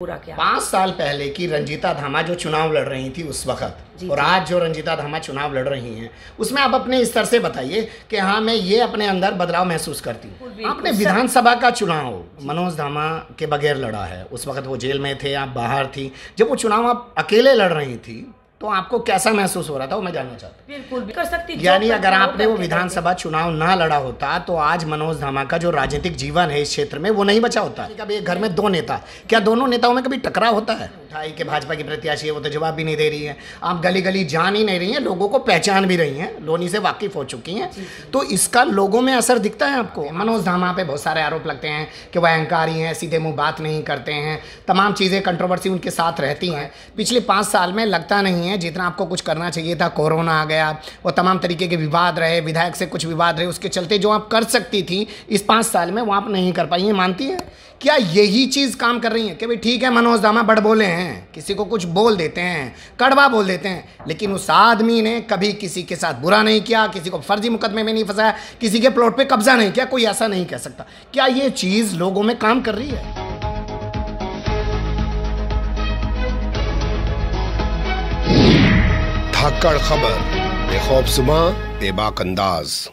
पूरा किया। 5 साल पहले की रंजीता धामा जो चुनाव लड़ रही थी उस वक्त और आज जो रंजीता धामा चुनाव लड़ रही हैं, उसमें आप अपने स्तर से बताइए कि हाँ मैं ये अपने अंदर बदलाव महसूस करती हूँ। आपने विधानसभा का चुनाव मनोज धामा के बगैर लड़ा है, उस वक्त वो जेल में थे, आप बाहर थी। जब वो चुनाव आप अकेले लड़ रही थी तो आपको कैसा महसूस हो रहा था, वो मैं जानना चाहता हूँ। बिल्कुल भी कर सकती, यानी अगर आपने वो विधानसभा चुनाव ना लड़ा होता तो आज मनोज धामा का जो राजनीतिक जीवन है इस क्षेत्र में वो नहीं बचा होता। कभी एक घर में 2 नेता, क्या दोनों नेताओं में कभी टकराव होता है? उठाई कि भाजपा की प्रत्याशी है, वो तो जवाब भी नहीं दे रही है। आप गली गली जान ही नहीं रही हैं, लोगों को पहचान भी रही हैं, लोनी से वाकिफ हो चुकी हैं, तो इसका लोगों में असर दिखता है आपको? मनोज धामा पे बहुत सारे आरोप लगते हैं कि वह अहंकारी हैं, सीधे मुंह बात नहीं करते हैं, तमाम चीज़ें कंट्रोवर्सी उनके साथ रहती हैं। पिछले 5 साल में लगता नहीं है जितना आपको कुछ करना चाहिए था। कोरोना आ गया और तमाम तरीके के विवाद रहे, विधायक से कुछ विवाद रहे, उसके चलते जो आप कर सकती थी इस 5 साल में वो आप नहीं कर पाई हैं। मानती है क्या यही चीज़ काम कर रही है कि भाई ठीक है मनोज धामा बड़ बोले हैं, किसी को कुछ बोल देते हैं, कड़वा बोल देते हैं, लेकिन उस आदमी ने कभी किसी के साथ बुरा नहीं किया, किसी को फर्जी मुकदमे में नहीं फंसाया, किसी के प्लॉट पे कब्जा नहीं किया, कोई ऐसा नहीं कह सकता। क्या ये चीज़ लोगों में काम कर रही है? धाकड़ खबर, बेखौफसुमा बेबाक अंदाज।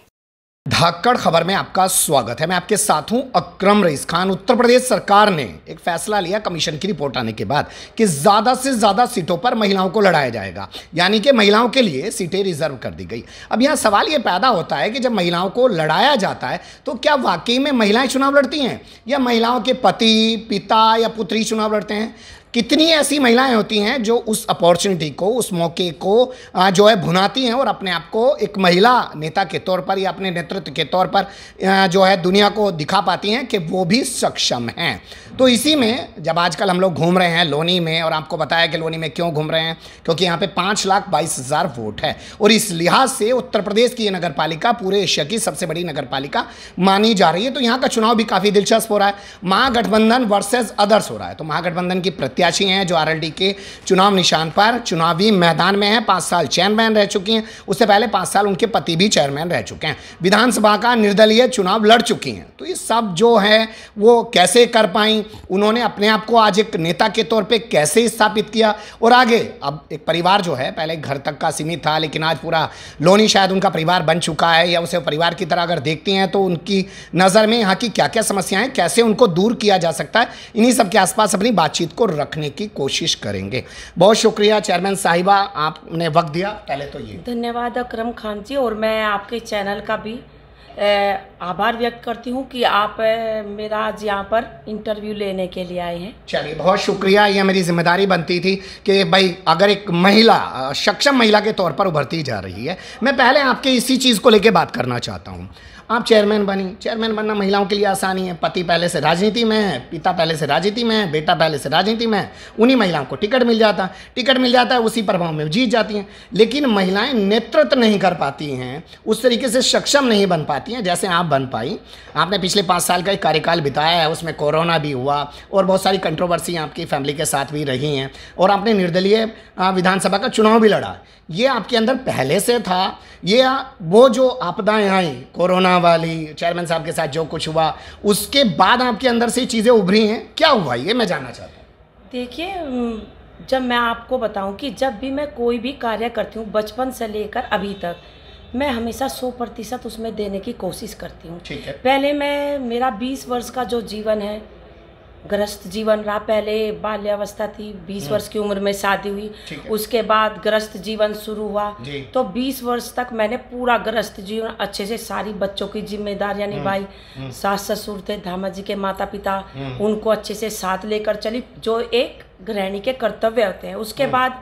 धाकड़ खबर में आपका स्वागत है। मैं आपके साथ हूं अकरम रईस खान। उत्तर प्रदेश सरकार ने एक फैसला लिया कमीशन की रिपोर्ट आने के बाद कि ज़्यादा से ज़्यादा सीटों पर महिलाओं को लड़ाया जाएगा, यानी कि महिलाओं के लिए सीटें रिजर्व कर दी गई। अब यहाँ सवाल ये पैदा होता है कि जब महिलाओं को लड़ाया जाता है तो क्या वाकई में महिलाएं चुनाव लड़ती हैं या महिलाओं के पति, पिता या पुत्री चुनाव लड़ते हैं? कितनी ऐसी महिलाएं होती हैं जो उस अपॉर्चुनिटी को, उस मौके को जो है भुनाती हैं और अपने आप को एक महिला नेता के तौर पर या अपने नेतृत्व के तौर पर जो है दुनिया को दिखा पाती हैं कि वो भी सक्षम हैं। तो इसी में जब आजकल हम लोग घूम रहे हैं लोनी में, और आपको बताया कि लोनी में क्यों घूम रहे हैं, क्योंकि यहाँ पे 5,22,000 वोट है और इस लिहाज से उत्तर प्रदेश की ये नगर पालिका पूरे एशिया की सबसे बड़ी नगर पालिका मानी जा रही है। तो यहाँ का चुनाव भी काफ़ी दिलचस्प हो रहा है। महागठबंधन वर्सेज अदर्स हो रहा है। तो महागठबंधन की प्रत्याशी हैं जो आरएलडी के चुनाव निशान पर चुनावी मैदान में हैं, 5 साल चेयरमैन रह चुकी हैं, उससे पहले 5 साल उनके पति भी चेयरमैन रह चुके हैं, विधानसभा का निर्दलीय चुनाव लड़ चुकी हैं। तो ये सब जो है वो कैसे कर पाई, उन्होंने अपने आप को आज एक नेता के तौर पे कैसे स्थापित किया और आगे अब एक परिवार जो है पहले घर तक का सीमित था, लेकिन आज पूरा लोनी शायद उनका परिवार बन चुका है या उसे परिवार की तरह अगर देखती हैं तो उनकी नज़र में यहाँ की क्या क्या समस्याएं, कैसे उनको दूर किया जा सकता है, इन्हीं सब के आसपास अपनी बातचीत को रखने की कोशिश करेंगे। बहुत शुक्रिया चेयरमैन साहिबा, आपने वक्त दिया। पहले तो ये धन्यवाद अकरम खान जी, और मैं आपके चैनल का भी आभार व्यक्त करती हूँ कि आप मेरा आज यहाँ पर इंटरव्यू लेने के लिए आए हैं। चलिए बहुत शुक्रिया। यह मेरी जिम्मेदारी बनती थी कि भाई अगर एक महिला सक्षम महिला के तौर पर उभरती जा रही है, मैं पहले आपके इसी चीज़ को लेकर बात करना चाहता हूँ। आप चेयरमैन बनी, चेयरमैन बनना महिलाओं के लिए आसानी है। पति पहले से राजनीति में है, पिता पहले से राजनीति में है, बेटा पहले से राजनीति में है, उन्हीं महिलाओं को टिकट मिल जाता है, उसी प्रभाव में जीत जाती हैं। लेकिन महिलाएं नेतृत्व नहीं कर पाती हैं, उस तरीके से सक्षम नहीं बन पाती हैं जैसे आप बन पाई। आपने पिछले 5 साल का एक कार्यकाल बिताया है, उसमें कोरोना भी हुआ और बहुत सारी कंट्रोवर्सी आपकी फैमिली के साथ भी रही हैं, और आपने निर्दलीय विधानसभा का चुनाव भी लड़ा। ये आपके अंदर पहले से था, ये वो जो आपदाएं आई कोरोना वाली, चेयरमैन साहब के साथ जो कुछ हुआ, उसके बाद आपके अंदर से चीज़ें उभरी हैं, क्या हुआ ये मैं जानना चाहता हूँ। देखिए, जब मैं आपको बताऊं कि जब भी मैं कोई भी कार्य करती हूँ बचपन से लेकर अभी तक, मैं हमेशा 100% उसमें देने की कोशिश करती हूँ। ठीक है। पहले मेरा 20 वर्ष का जो जीवन है गृहस्थ जीवन रहा। पहले बाल्यावस्था थी, 20 वर्ष की उम्र में शादी हुई, उसके बाद गृहस्थ जीवन शुरू हुआ। तो 20 वर्ष तक मैंने पूरा गृहस्थ जीवन अच्छे से सारी बच्चों की जिम्मेदारियां निभाई। सास ससुर थे, धामा जी के माता पिता, उनको अच्छे से साथ लेकर चली, जो एक गृहिणी के कर्तव्य होते हैं। उसके बाद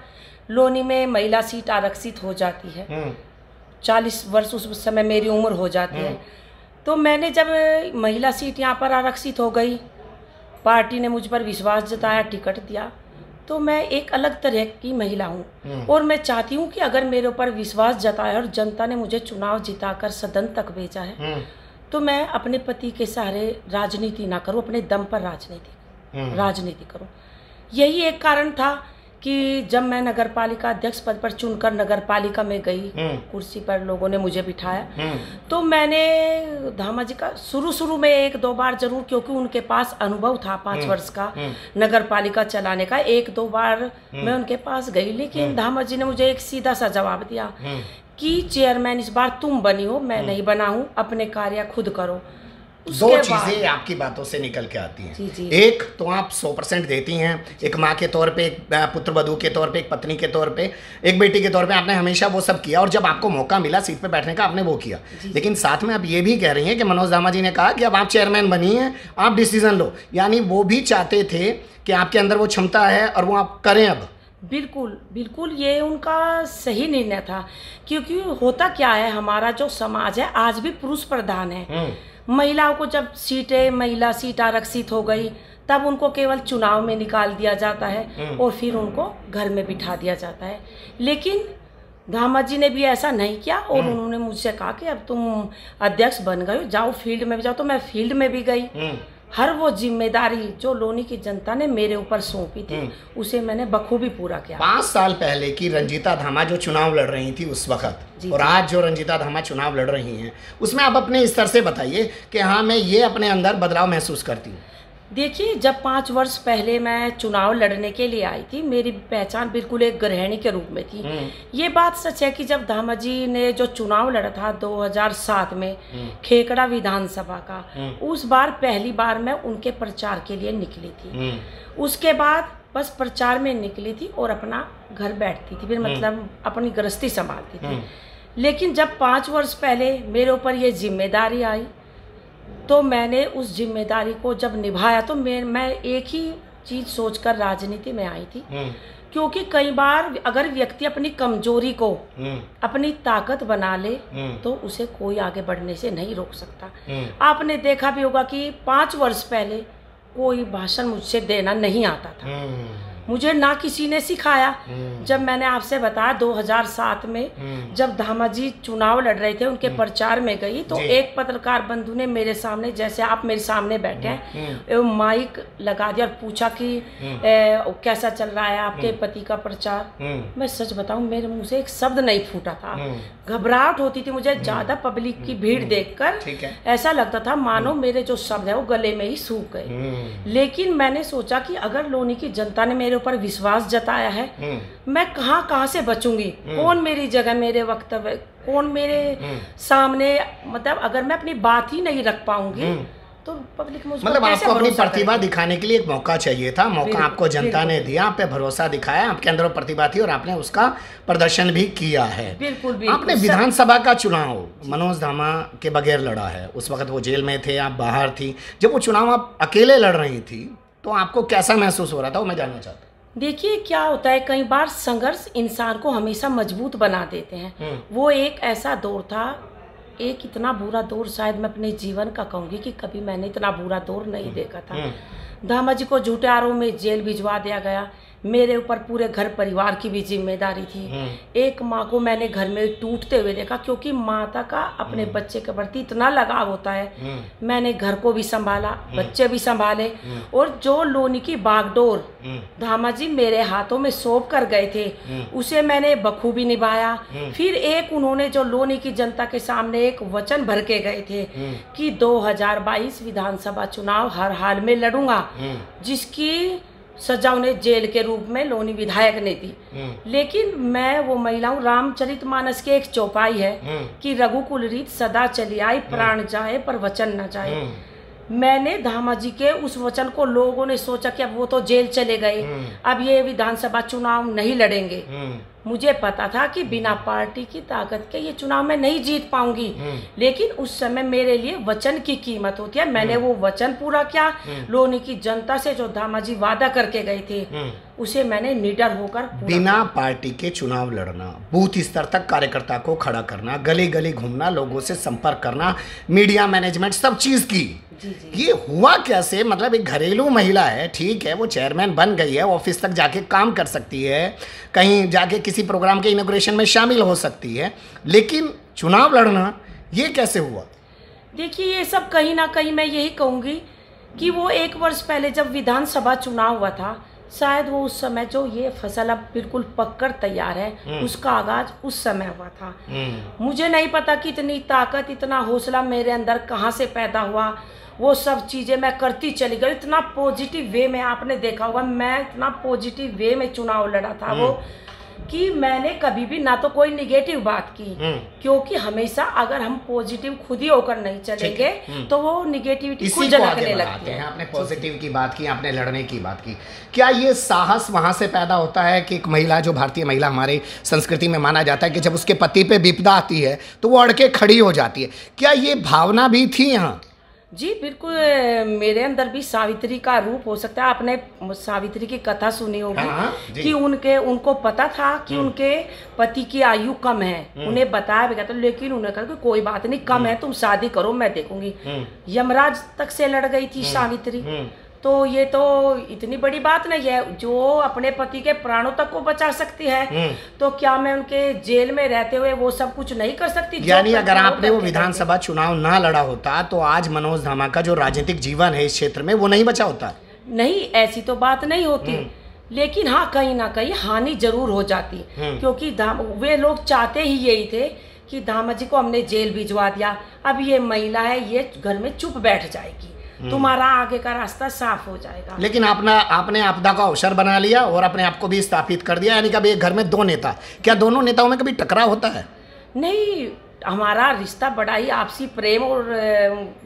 लोनी में महिला सीट आरक्षित हो जाती है, 40 वर्ष उस समय मेरी उम्र हो जाती है। तो मैंने जब महिला सीट यहाँ पर आरक्षित हो गई, पार्टी ने मुझ पर विश्वास जताया, टिकट दिया, तो मैं एक अलग तरह की महिला हूँ और मैं चाहती हूँ कि अगर मेरे ऊपर विश्वास जताया और जनता ने मुझे चुनाव जिताकर सदन तक भेजा है तो मैं अपने पति के सहारे राजनीति ना करूँ, अपने दम पर राजनीति करूँ। यही एक कारण था कि जब मैं नगर पालिका अध्यक्ष पद पर चुनकर नगर पालिका में गई, कुर्सी पर लोगों ने मुझे बिठाया, तो मैंने धामा जी का शुरू में 1-2 बार जरूर, क्योंकि उनके पास अनुभव था 5 वर्ष का नगर पालिका चलाने का, 1-2 बार मैं उनके पास गई। लेकिन धामा जी ने मुझे एक सीधा सा जवाब दिया कि चेयरमैन इस बार तुम बनी हो, मैं नहीं बना हूँ, अपने कार्य खुद करो। दो चीजें आपकी बातों से निकल के आती हैं। जी। एक तो आप 100% देती हैं, एक माँ के तौर पे, एक पुत्र वधू के तौर पे, एक पत्नी के तौर पे, एक बेटी के तौर पे, आपने हमेशा वो सब किया, और जब आपको मौका मिला सीट पे बैठने का आपने वो किया। लेकिन साथ में आप ये भी कह रही हैं कि मनोज धामा जी ने कहा कि अब आप चेयरमैन बनी हैं, आप डिसीजन लो, यानी वो भी चाहते थे कि आपके अंदर वो क्षमता है और वो आप करें। अब बिल्कुल ये उनका सही निर्णय था, क्योंकि होता क्या है, हमारा जो समाज है आज भी पुरुष प्रधान है। महिलाओं को जब महिला सीट आरक्षित हो गई, तब उनको केवल चुनाव में निकाल दिया जाता है और फिर उनको घर में बिठा दिया जाता है। लेकिन धामा जी ने भी ऐसा नहीं किया और उन्होंने मुझसे कहा कि अब तुम अध्यक्ष बन गए हो, जाओ फील्ड में भी जाओ। तो मैं फील्ड में भी गई। हर वो जिम्मेदारी जो लोनी की जनता ने मेरे ऊपर सौंपी थी, उसे मैंने बखूबी पूरा किया। 5 साल पहले की रंजीता धामा जो चुनाव लड़ रही थी उस वक्त, और आज जो रंजीता धामा चुनाव लड़ रही हैं, उसमें आप अपने स्तर से बताइए कि हाँ, मैं ये अपने अंदर बदलाव महसूस करती हूँ। देखिए, जब 5 वर्ष पहले मैं चुनाव लड़ने के लिए आई थी, मेरी पहचान बिल्कुल एक गृहिणी के रूप में थी। ये बात सच है कि जब धामा जी ने जो चुनाव लड़ा था 2007 में खेकड़ा विधानसभा का, उस बार पहली बार मैं उनके प्रचार के लिए निकली थी। उसके बाद बस प्रचार में निकली थी और अपना घर बैठती थी, फिर मतलब अपनी गृहस्थी संभालती थी। लेकिन जब 5 वर्ष पहले मेरे ऊपर ये जिम्मेदारी आई, तो मैंने उस जिम्मेदारी को जब निभाया, तो मैं एक ही चीज सोचकर राजनीति में आई थी। क्योंकि कई बार अगर व्यक्ति अपनी कमजोरी को अपनी ताकत बना ले, तो उसे कोई आगे बढ़ने से नहीं रोक सकता। आपने देखा भी होगा कि 5 वर्ष पहले कोई भाषण मुझसे देना नहीं आता था, मुझे ना किसी ने सिखाया। जब मैंने आपसे बताया 2007 में जब धामा जी चुनाव लड़ रहे थे, उनके प्रचार में गई, तो एक पत्रकार बंधु ने मेरे सामने, जैसे आप मेरे सामने बैठे हैं, माइक लगा दिया और पूछा कि कैसा चल रहा है आपके पति का प्रचार। मैं सच बताऊं, मेरे मुंह से एक शब्द नहीं फूटा था। घबराहट होती थी मुझे, ज्यादा पब्लिक की भीड़ देखकर ऐसा लगता था मानो मेरे जो शब्द है वो गले में ही सूख गए। लेकिन मैंने सोचा कि अगर लोनी की जनता ने मेरे ऊपर विश्वास जताया है, मैं कहां से बचूंगी, कौन मेरी जगह, मेरे वक्तव्य, कौन मेरे सामने, मतलब अगर मैं अपनी बात ही नहीं रख पाऊंगी तो पब्लिक मुझ पर मतलब कैसे आपको अपनी भरोसा प्रतिभा करेगी? दिखाने के लिए एक मौका चाहिए था, मौका आपको जनता ने दिया, आप पे भरोसा दिखाया, आपके अंदर वो प्रतिभा थी और आपने उसका प्रदर्शन भी किया है। बिल्कुल आपने विधानसभा का चुनाव मनोज धामा के बगैर लड़ा है। उस वक्त वो जेल में थे, आप बाहर थी। जब वो चुनाव आप अकेले लड़ रही थी, तो आपको कैसा महसूस हो रहा था, वो मैं जानना चाहता हूँ। देखिए, क्या होता है, कई बार संघर्ष इंसान को हमेशा मजबूत बना देते हैं। वो एक ऐसा दौर था, एक इतना बुरा दौर शायद मैं अपने जीवन का कहूँगी कि कभी मैंने इतना बुरा दौर नहीं देखा था। धामा जी को झूठे आरोप में जेल भिजवा दिया गया, मेरे ऊपर पूरे घर परिवार की भी जिम्मेदारी थी। एक माँ को मैंने घर में टूटते हुए देखा, क्योंकि माता का अपने बच्चे के प्रति इतना लगाव होता है। मैंने घर को भी संभाला, बच्चे भी संभाले, और जो लोनी की बागडोर धामा जी मेरे हाथों में सौंप कर गए थे, उसे मैंने बखूबी निभाया। फिर एक उन्होंने जो लोनी की जनता के सामने एक वचन भर के गए थे कि 2022 विधानसभा चुनाव हर हाल में लड़ूंगा, जिसकी सजा उन्हें जेल के रूप में लोनी विधायक ने दी। लेकिन मैं वो महिला हूँ, रामचरितमानस की एक चौपाई है कि रघुकुल रीत सदा चली आई, प्राण जाए पर वचन न जाए। मैंने धामा जी के उस वचन को, लोगों ने सोचा कि अब वो तो जेल चले गए, अब ये विधानसभा चुनाव नहीं लड़ेंगे। मुझे पता था कि बिना पार्टी की ताकत के ये चुनाव में नहीं जीत पाऊंगी, लेकिन उस समय मेरे लिए वचन की कीमत होती है। मैंने वो वचन पूरा किया। लोनी की जनता से जो धामा जी वादा करके गए थे, उसे मैंने निडर होकर बिना पार्टी के चुनाव लड़ना, बूथ स्तर तक कार्यकर्ता को खड़ा करना, गली गली घूमना, लोगों से संपर्क करना, मीडिया मैनेजमेंट, सब चीज की। ये हुआ कैसे? मतलब एक घरेलू महिला है, ठीक है, वो चेयरमैन बन गई है, ऑफिस तक जाके काम कर सकती है, कहीं जाके किसी प्रोग्राम के इनॉग्रेशन में शामिल हो सकती है, लेकिन चुनाव लड़ना ये कैसे हुआ? देखिए, ये सब कहीं ना कहीं मैं यही कहूँगी कि वो 1 वर्ष पहले जब विधानसभा चुनाव हुआ था, शायद वो उस समय जो ये फसल अब बिल्कुल पककर तैयार है, उसका आगाज उस समय हुआ था। मुझे नहीं पता कि इतनी ताकत, इतना हौसला मेरे अंदर कहाँ से पैदा हुआ। वो सब चीज़ें मैं करती चली गई, इतना पॉजिटिव वे में, आपने देखा होगा मैं इतना पॉजिटिव वे में चुनाव लड़ा था वो, कि मैंने कभी भी ना तो कोई निगेटिव बात की, क्योंकि हमेशा अगर हम पॉजिटिव खुद ही होकर नहीं चलेंगे तो वो निगेटिविटी खुद झलकने लगती है। आपने पॉजिटिव की बात की, आपने लड़ने की बात की। क्या ये साहस वहां से पैदा होता है कि एक महिला, जो भारतीय महिला हमारी संस्कृति में माना जाता है कि जब उसके पति पे विपदा आती है तो वो अड़ के खड़ी हो जाती है, क्या ये भावना भी थी यहाँ? जी बिल्कुल, मेरे अंदर भी सावित्री का रूप हो सकता है। आपने सावित्री की कथा सुनी होगी कि उनको पता था कि उनके पति की आयु कम है, उन्हें बताया भी गया था, लेकिन उन्होंने कहा कि कोई बात नहीं, कम है, तुम शादी करो, मैं देखूंगी। यमराज तक से लड़ गई थी सावित्री। तो ये तो इतनी बड़ी बात नहीं है, जो अपने पति के प्राणों तक को बचा सकती है, तो क्या मैं उनके जेल में रहते हुए वो सब कुछ नहीं कर सकती? यानी अगर आपने वो विधानसभा चुनाव ना लड़ा होता तो आज मनोज धामा का जो राजनीतिक जीवन है इस क्षेत्र में वो नहीं बचा होता? नहीं, ऐसी तो बात नहीं होती, लेकिन हाँ कहीं ना कहीं हानि जरूर हो जाती, क्योंकि वे लोग चाहते ही यही थे कि धामा जी को हमने जेल भिजवा दिया, अब ये महिला है, ये घर में चुप बैठ जाएगी, तुम्हारा आगे का रास्ता साफ हो जाएगा। लेकिन आपने आपदा का अवसर बना लिया और अपने आप को भी स्थापित कर दिया। यानी कभी एक घर में दो नेता, क्या दोनों नेताओं में कभी टकराव होता है? नहीं, हमारा रिश्ता बड़ा ही आपसी प्रेम और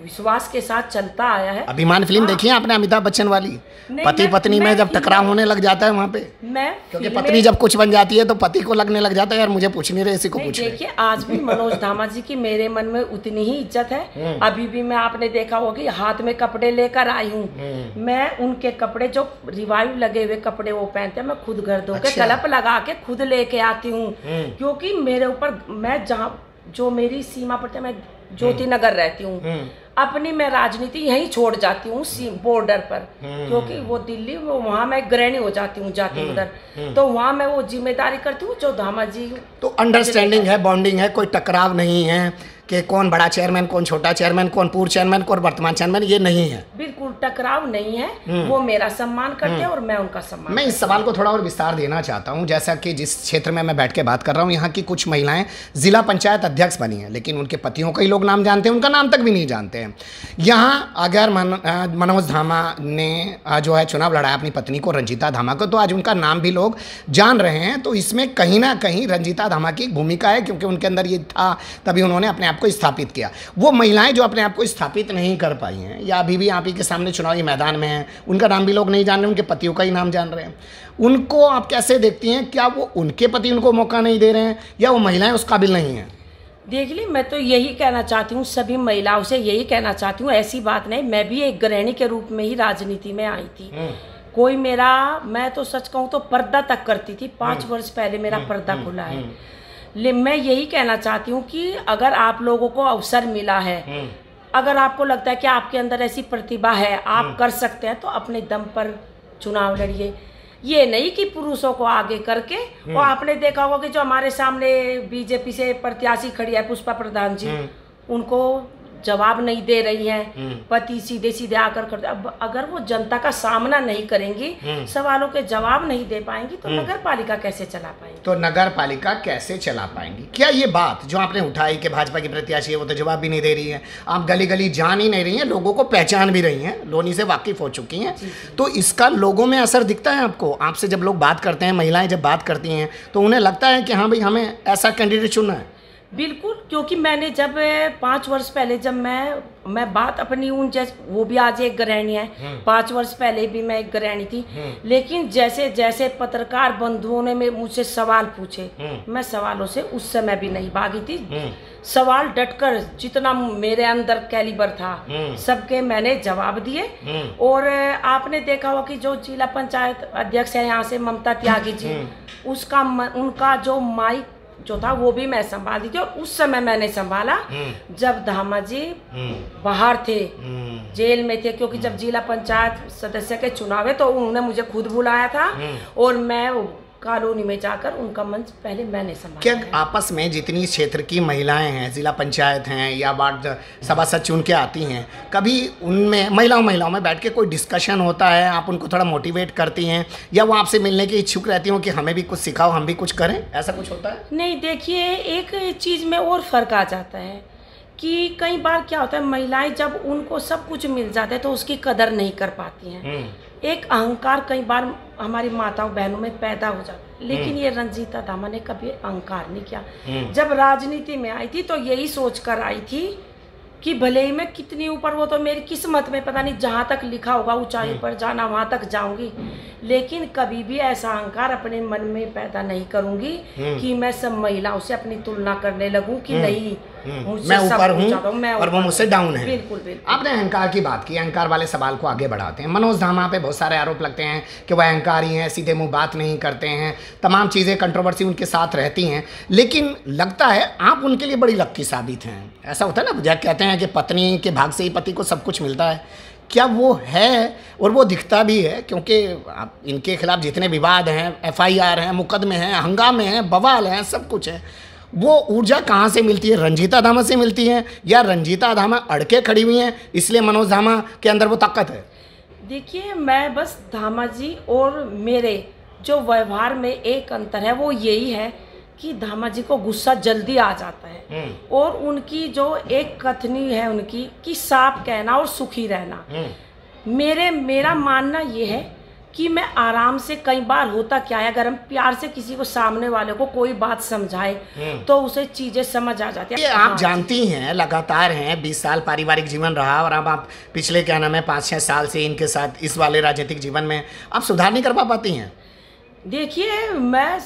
विश्वास के साथ चलता आया है। अभिमान फिल्म देखी है आपने, अमिताभ बच्चन वाली? पति पत्नी में जब टकराव होने लग जाता है वहाँ पे, क्योंकि पत्नी जब कुछ बन जाती है तो पति को लगने लग जाता है यार मुझे पूछ नहीं रहे, इसी को पूछ। देखिए, आज भी मनोज धामा जी की मेरे मन में उतनी ही इज्जत है। अभी भी मैं, आपने देखा होगा कि हाथ में कपड़े लेकर आई हूँ, मैं उनके कपड़े जो रिवाइव लगे हुए कपड़े वो पहनते हैं, मैं खुद घर धो के कलप लगा के खुद लेके आती हूँ, क्योंकि मेरे ऊपर, मैं जहाँ जो मेरी सीमा पर, मैं ज्योति नगर रहती हूँ, अपनी मैं राजनीति यहीं छोड़ जाती हूँ बॉर्डर पर, क्योंकि वो दिल्ली, वो वहाँ मैं गृहिणी हो जाती हूँ जाती उधर, तो वहाँ मैं वो जिम्मेदारी करती हूँ जो धामा जी। तो अंडरस्टैंडिंग है, बॉन्डिंग है, कोई टकराव नहीं है कि कौन बड़ा चेयरमैन, कौन छोटा चेयरमैन, कौन पूर्व चेयरमैन, कौन वर्तमान चेयरमैन, ये नहीं है? बिल्कुल टकराव नहीं है, वो मेरा सम्मान करते हैं और मैं उनका सम्मान। मैं इस सवाल को थोड़ा और विस्तार देना चाहता हूं। जैसा कि जिस क्षेत्र में मैं बैठ के बात कर रहा हूं, यहाँ की कुछ महिलाएं जिला पंचायत अध्यक्ष बनी हैं, लेकिन उनके पतियों का ही लोग नाम जानते हैं, उनका नाम तक भी नहीं जानते हैं। यहाँ अगर मनोज धामा ने जो है चुनाव लड़ाया अपनी पत्नी को, रंजीता धामा को, तो आज उनका नाम भी लोग जान रहे हैं। तो इसमें कहीं ना कहीं रंजीता धामा की भूमिका है, क्योंकि उनके अंदर ये था, तभी उन्होंने अपने आप को स्थापित किया। वो महिलाएं जो अपने आप को स्थापित नहीं कर पाई हैं या अभी भी आप ही के सामने चुनावी मैदान में हैं, उनका नाम भी लोग नहीं जान रहे, उनके पतियों का ही नाम जान रहे हैं, उनको आप कैसे देखती हैं? क्या वो उनके पति उनको मौका नहीं दे रहे हैं या वो महिलाएं उस काबिल नहीं हैं? देख ली, मैं तो यही कहना चाहती हूँ, सभी महिलाओं से यही कहना चाहती हूँ, ऐसी बात नहीं, मैं भी एक गृहिणी के रूप में ही राजनीति में आई थी। कोई मेरा, मैं तो सच कहूँ तो पर्दा तक करती थी, 5 वर्ष पहले मेरा पर्दा खुला है। मैं यही कहना चाहती हूँ कि अगर आप लोगों को अवसर मिला है, अगर आपको लगता है कि आपके अंदर ऐसी प्रतिभा है, आप कर सकते हैं, तो अपने दम पर चुनाव लड़िए। ये नहीं कि पुरुषों को आगे करके। और आपने देखा होगा कि जो हमारे सामने बीजेपी से प्रत्याशी खड़ी है पुष्पा प्रधान जी, उनको जवाब नहीं दे रही हैं, पति सीधे सीधे आकर करते। अब अगर वो जनता का सामना नहीं करेंगी, सवालों के जवाब नहीं दे पाएंगी, तो नगर पालिका कैसे चला पाएंगी? तो नगर पालिका कैसे चला पाएंगी? क्या ये बात जो आपने उठाई कि भाजपा की प्रत्याशी है वो तो जवाब भी नहीं दे रही है, आप गली गली जान ही नहीं रही हैं, लोगों को पहचान भी रही हैं, लोनी से वाकिफ हो चुकी हैं, तो इसका लोगों में असर दिखता है आपको? आपसे जब लोग बात करते हैं, महिलाएं जब बात करती हैं, तो उन्हें लगता है कि हाँ भाई हमें ऐसा कैंडिडेट चुनना है? बिल्कुल, क्योंकि मैंने जब 5 वर्ष पहले जब मैं बात अपनी उन जैसे, वो भी आज एक गृहिणी है, 5 वर्ष पहले भी मैं एक गृहिणी थी, लेकिन जैसे जैसे पत्रकार बंधुओं ने मुझसे सवाल पूछे, मैं सवालों से उस समय भी नहीं भागी थी। सवाल डटकर, जितना मेरे अंदर कैलिबर था, सबके मैंने जवाब दिए। और आपने देखा होगा कि जो जिला पंचायत अध्यक्ष है यहाँ से, ममता त्यागी जी, उनका जो माइक जो था वो भी मैं संभाली थी, और उस समय मैंने संभाला जब धामा जी बाहर थे, जेल में थे, क्योंकि जब जिला पंचायत सदस्य के चुनाव है तो उन्होंने मुझे खुद बुलाया था, और मैं कॉलोनी में जाकर उनका मंच पहले मैंने संभाला। क्या आपस में जितनी क्षेत्र की महिलाएं हैं, जिला पंचायत हैं या वार्ड सभासद चुन के आती हैं, कभी उनमें महिलाओं में बैठ के कोई डिस्कशन होता है? आप उनको थोड़ा मोटिवेट करती हैं या वो आपसे मिलने की इच्छुक रहती हो कि हमें भी कुछ सिखाओ, हम भी कुछ करें, ऐसा कुछ होता है? नहीं, देखिए एक चीज़ में और फ़र्क आ जाता है कि कई बार क्या होता है, महिलाएं जब उनको सब कुछ मिल जाता है तो उसकी कदर नहीं कर पाती हैं। एक अहंकार कई बार हमारी माताओं बहनों में पैदा हो जाता है, लेकिन ये रंजीता दामा ने कभी अहंकार नहीं किया। जब राजनीति में आई थी तो यही सोच कर आई थी कि भले ही मैं कितनी ऊपर, वो तो मेरी किस्मत में पता नहीं, जहाँ तक लिखा होगा ऊंचाई पर जाना वहाँ तक जाऊंगी, लेकिन कभी भी ऐसा अहंकार अपने मन में पैदा नहीं करूंगी कि मैं सब महिलाओं से अपनी तुलना करने लगूं कि नहीं मैं ऊपर हूँ और वो मुझसे डाउन है। बिल्कुल बिल्कुल। आपने अहंकार की बात की, अहंकार वाले सवाल को आगे बढ़ाते हैं। मनोज धामा पे बहुत सारे आरोप लगते हैं कि वह अहंकारी हैं, सीधे मुंह बात नहीं करते हैं, तमाम चीज़ें कंट्रोवर्सी उनके साथ रहती हैं, लेकिन लगता है आप उनके लिए बड़ी लक्की साबित हैं। ऐसा होता है ना, जब कहते हैं कि पत्नी के भाग से ही पति को सब कुछ मिलता है, क्या वो है? और वो दिखता भी है, क्योंकि आप इनके खिलाफ जितने विवाद हैं, FIR हैं, मुकदमे हैं, हंगामे हैं, बवाल हैं, सब कुछ है। वो ऊर्जा कहाँ से मिलती है? रंजीता धामा से मिलती है या रंजीता धामा अड़के खड़ी हुई हैं इसलिए मनोज धामा के अंदर वो ताकत है? देखिए, मैं बस धामा जी और मेरे जो व्यवहार में एक अंतर है वो यही है कि धामा जी को गुस्सा जल्दी आ जाता है, और उनकी जो एक कथनी है उनकी कि साफ कहना और सुखी रहना। मेरा मानना ये है कि मैं आराम से, कई बार होता क्या है, अगर हम प्यार से किसी को, सामने वाले को कोई बात समझाए तो उसे चीजें समझ आ जाती है। आप जानती हैं, लगातार हैं, 20 साल पारिवारिक जीवन रहा और अब आप पिछले क्या नाम है 5-6 साल से इनके साथ इस वाले राजनीतिक जीवन में आप सुधार नहीं कर पाती हैं? देखिए, मैं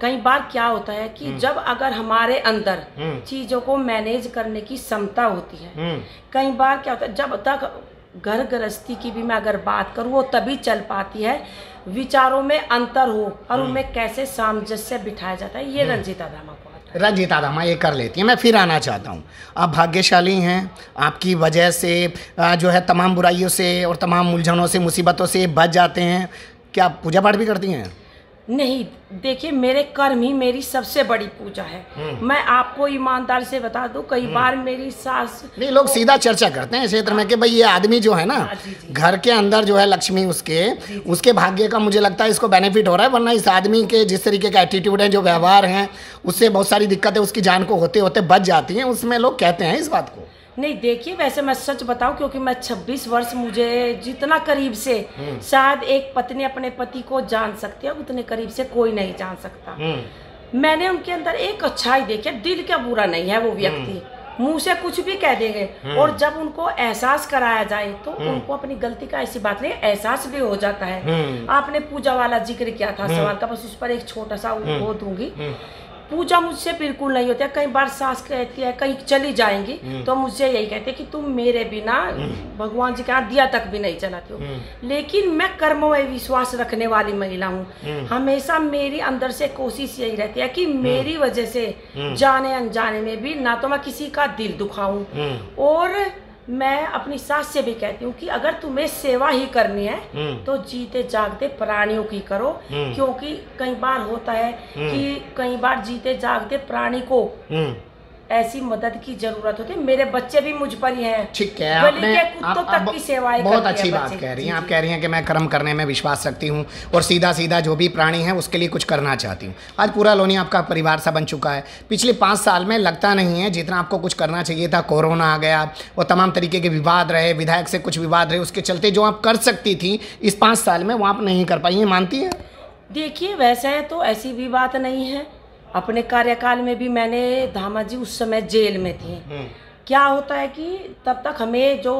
कई बार क्या होता है कि जब अगर हमारे अंदर चीजों को मैनेज करने की क्षमता होती है, कई बार क्या होता है, जब तक घर गृहस्थी की भी मैं अगर बात करूँ वो तभी चल पाती है, विचारों में अंतर हो और उनमें कैसे सामंजस्य बिठाया जाता है, ये रंजीता धामा को आता है। रंजीता धामा ये कर लेती है। मैं फिर आना चाहता हूँ, आप भाग्यशाली हैं, आपकी वजह से जो है तमाम बुराइयों से और तमाम उलझनों से, मुसीबतों से बच जाते हैं। क्या आप पूजा पाठ भी करती हैं? नहीं, देखिए, मेरे कर्म ही मेरी सबसे बड़ी पूजा है। मैं आपको ईमानदार से बता दूं, कई बार मेरी सास, नहीं, लोग सीधा चर्चा करते हैं क्षेत्र में कि भाई ये आदमी जो है ना, घर के अंदर जो है लक्ष्मी उसके भाग्य का मुझे लगता है इसको बेनिफिट हो रहा है, वरना इस आदमी के जिस तरीके का एटीट्यूड है, जो व्यवहार है, उससे बहुत सारी दिक्कतें उसकी जान को होते होते बच जाती हैं। उसमें लोग कहते हैं इस बात को। नहीं, देखिए, वैसे मैं सच बताऊं, क्योंकि मैं 26 वर्ष, मुझे जितना करीब से शायद एक पत्नी अपने पति को जान सकती है, उतने करीब से कोई नहीं जान सकता। मैंने उनके अंदर एक अच्छाई देखी, दिल का बुरा नहीं है वो व्यक्ति, मुंह से कुछ भी कह देंगे, और जब उनको एहसास कराया जाए तो उनको अपनी गलती का, ऐसी बात नहीं, एहसास भी हो जाता है। आपने पूजा वाला जिक्र किया था सवाल का, बस उस पर एक छोटा सा वो दूंगी। पूजा मुझसे बिल्कुल नहीं होती है। कई बार सास कहती है कहीं चली जाएंगी तो मुझसे यही कहते हैं कि तुम मेरे बिना भगवान जी के यहाँ दिया तक भी नहीं जलाती हो। लेकिन मैं कर्मों में विश्वास रखने वाली महिला हूँ। हमेशा मेरी अंदर से कोशिश यही रहती है कि मेरी वजह से जाने अनजाने में भी ना तो मैं किसी का दिल दुखाऊं, और मैं अपनी सास से भी कहती हूँ कि अगर तुम्हें सेवा ही करनी है तो जीते जागते प्राणियों की करो, क्योंकि कई बार होता है कि कई बार जीते जागते प्राणी को ऐसी मदद की जरूरत होती है। मेरे बच्चे भी मुझ पर ही हैं। ठीक है, आपने तक की सेवाएं बहुत अच्छी बात कह रही हैं। आप कह रही हैं कि मैं कर्म करने में विश्वास रखती हूँ और सीधा सीधा जो भी प्राणी है उसके लिए कुछ करना चाहती हूँ। आज पूरा लोनी आपका परिवार सा बन चुका है। पिछले 5 साल में लगता नहीं है जितना आपको कुछ करना चाहिए था। कोरोना आ गया, वो तमाम तरीके के विवाद रहे, विधायक से कुछ विवाद रहे, उसके चलते जो आप कर सकती थी इस 5 साल में वो आप नहीं कर पाई हैं, मानती है? देखिए, वैसे तो ऐसी भी बात नहीं है। अपने कार्यकाल में भी मैंने, धामा जी उस समय जेल में थी। क्या होता है कि तब तक हमें जो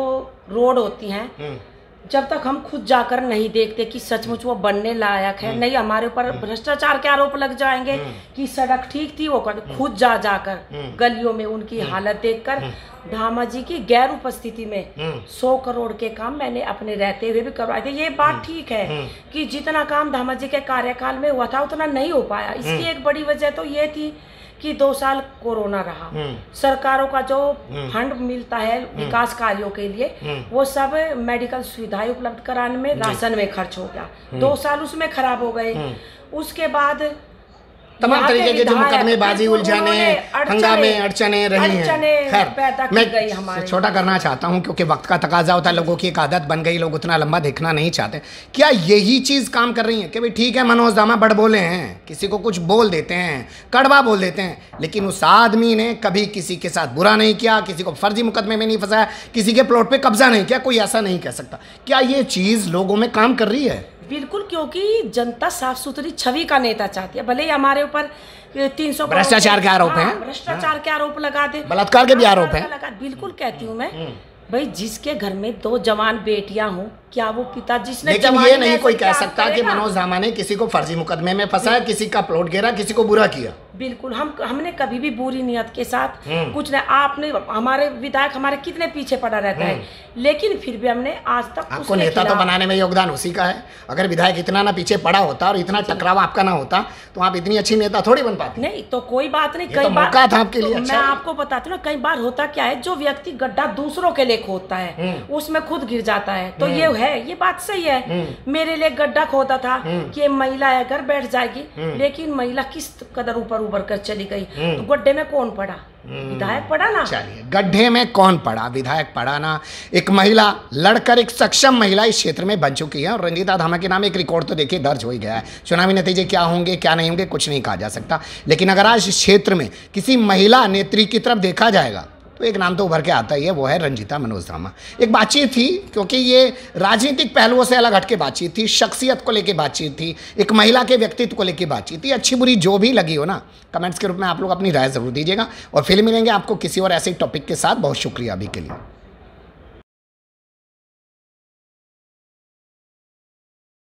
रोड होती हैं, जब तक हम खुद जाकर नहीं देखते कि सचमुच वो बनने लायक है, नहीं हमारे ऊपर भ्रष्टाचार के आरोप लग जाएंगे कि सड़क ठीक थी, वो खुद जाकर गलियों में उनकी हालत देखकर धामा जी की गैर उपस्थिति में 100 करोड़ के काम मैंने अपने रहते हुए भी करवाए थे। ये बात ठीक है कि जितना काम धामा जी के कार्यकाल में हुआ था उतना नहीं हो पाया। इसकी एक बड़ी वजह तो ये थी कि 2 साल कोरोना रहा। सरकारों का जो फंड मिलता है विकास कार्यों के लिए, वो सब मेडिकल सुविधाएं उपलब्ध कराने में, राशन में खर्च हो गया। 2 साल उसमें खराब हो गए। उसके बाद तमाम तरीके के जो मुकदमेबाजी, उलझाने, हंगामे, अड़चने रही हैं। खैर मैं छोटा करना चाहता हूं क्योंकि वक्त का तकाजा होता है, लोगों की एक आदत बन गई, लोग उतना लंबा देखना नहीं चाहते। क्या यही चीज़ काम कर रही है कि भाई ठीक है मनोज दामा बड़ बोले हैं, किसी को कुछ बोल देते हैं, कड़वा बोल देते हैं, लेकिन उस आदमी ने कभी किसी के साथ बुरा नहीं किया, किसी को फर्जी मुकदमे में नहीं फंसाया, किसी के प्लॉट पर कब्जा नहीं किया, कोई ऐसा नहीं कह सकता। क्या ये चीज़ लोगों में काम कर रही है? बिल्कुल, क्योंकि जनता साफ सुथरी छवि का नेता चाहती है। भले ही हमारे ऊपर 300 भ्रष्टाचार के आरोप हैं, भ्रष्टाचार के आरोप लगा दे, बलात्कार के भी आरोप हैं। बिल्कुल कहती हूँ मैं, भाई जिसके घर में 2 जवान बेटियां हों, क्या वो पिता जिसने लेकिन ये नहीं कोई कह सकता कि मनोज दामा ने किसी को फर्जी मुकदमे में फंसाया, किसी का प्लॉट घेरा, किसी को बुरा किया। बिल्कुल, हमने कभी भी बुरी नियत के साथ कुछ नहीं। आपने हमारे विधायक हमारे कितने पीछे पड़ा रहता है, लेकिन फिर भी हमने आज तक आपको नेता तो बनाने में योगदान उसी का है। अगर विधायक इतना ना पीछे पड़ा होता और इतना टकराव आपका ना होता तो आप इतनी अच्छी नेता थोड़ी बन पाते। नहीं तो कोई बात नहीं, कई बार था आपके लिए। मैं आपको बताती हूँ, कई बार होता क्या है, जो व्यक्ति गड्ढा दूसरों के लिए खोदता है उसमें खुद गिर जाता है। तो ये बात सही है। मेरे लिए गड्ढा खोदा था कि ये महिला है घर बैठ जाएगी, लेकिन महिला किस कदर ऊपर उबर कर चली गई, तो गड्ढे में कौन पड़ा? विधायक पड़ा ना। चलिए, गड्ढे में कौन पड़ा? विधायक पड़ा ना। एक महिला लड़कर एक सक्षम महिला इस क्षेत्र में बन चुकी है और रंजीता धामा के नाम एक रिकॉर्ड तो देखिए दर्ज हो ही गया है। चुनावी नतीजे क्या होंगे क्या नहीं होंगे कुछ नहीं कहा जा सकता, लेकिन अगर आज इस क्षेत्र में किसी महिला नेत्री की तरफ देखा जाएगा तो एक नाम तो उभर के आता ही है, वो है रंजीता मनोज धामा। एक बातचीत थी, क्योंकि ये राजनीतिक पहलुओं से अलग हटके बातचीत थी, शख्सियत को लेके बातचीत थी, एक महिला के व्यक्तित्व को लेके बातचीत थी। अच्छी बुरी जो भी लगी हो ना, कमेंट्स के रूप में आप लोग अपनी राय ज़रूर दीजिएगा और फिर मिलेंगे आपको किसी और ऐसे टॉपिक के साथ। बहुत शुक्रिया अभी के लिए।